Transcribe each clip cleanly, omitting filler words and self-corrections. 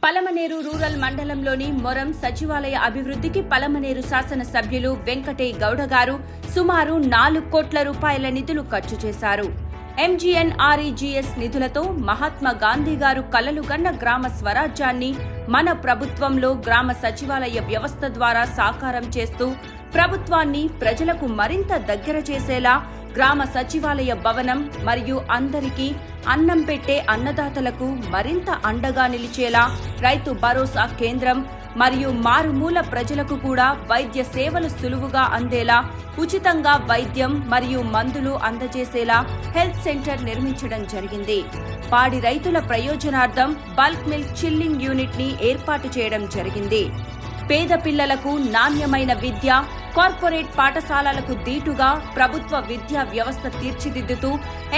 Palamaner rural మండలంలోని మొరం సచివాలయ అభివృద్ధికి పలమనేరు శాసన సభ్యులు వెంకటే గౌడ గారు సుమారు 4 కోట్ల రూపాయల నిధులు ఖర్చు చేశారు. MGNREGS నిధులతో మహాత్మా గాంధీ గారు కలలుగన్న గ్రామ స్వరాజ్యాన్ని మన ప్రభుత్వంలో గ్రామ సచివాలయ వ్యవస్థ ద్వారా సాకారం చేస్తూ ప్రభుత్వాన్ని ప్రజలకు మరింత దగ్గర చేసేలా గ్రామ సచివాలయ భవనం మరియు అందరికీ అన్నం పెట్టే అన్నదాతలకు మరింత అండగా నిలిచేలా రైతు భరోసా కేంద్రం మరియు మారుమూల ప్రజలకు కూడా వైద్య సేవలు సులువుగా అందేలా ఉచితంగా వైద్యం మరియు మందులు అందజేసేలా హెల్త్ సెంటర్ నిర్మించడం జరిగింది. పాడి రైతుల ప్రయోజనార్థం బల్క్ మిల్క్ చిల్లింగ్ యూనిట్ ని ఏర్పాటు చేయడం జరిగింది. పేద పిల్లలకు నాణ్యమైన విద్య, కార్పొరేట్ పాఠశాలలకు దీటుగా ప్రభుత్వ విద్యా వ్యవస్థ తీర్చిదిద్దుతూ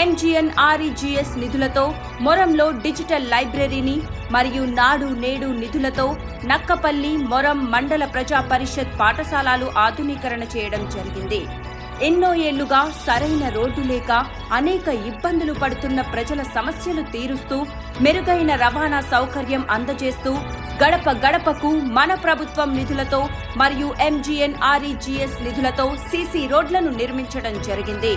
MGNREGS నిధులతో మొరంలో డిజిటల్ లైబ్రరీని మరియు నాడు నేడు నిధులతో నక్కపల్లి మొరం మండల ప్రజా పరిషత్ పాఠశాలలు ఆధునీకరణ చేయడం జరిగింది. ఎన్నో ఏళ్లుగా సరైన రోడ్డు లేక అనేక ఇబ్బందులు పడుతున్న ప్రజల సమస్యలు తీరుస్తూ మెరుగైన రవాణా సౌకర్యం అందజేస్తూ గడప గడపకు మన ప్రభుత్వం నిధులతో మరియు MGNREGS నిధులతో సీసీ రోడ్లను నిర్మించడం జరిగింది.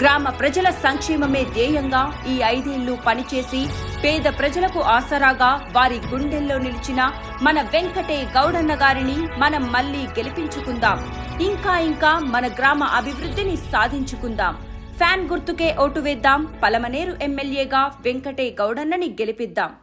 గ్రామ ప్రజల సంక్షేమమే ధ్యేయంగా ఈ 5 ఏళ్లు పనిచేసి పేద ప్రజలకు ఆసరాగా వారి గుండెల్లో నిలిచిన మన వెంకటే గౌడన్న గారిని మనం మళ్లీ గెలిపించుకుందాం. ఇంకా మన గ్రామ అభివృద్ధిని సాధించుకుందాం. ఫ్యాన్ గుర్తుకే ఓటు వేద్దాం. పలమనేరు ఎమ్మెల్యేగా వెంకటే గౌడన్నని గెలిపిద్దాం.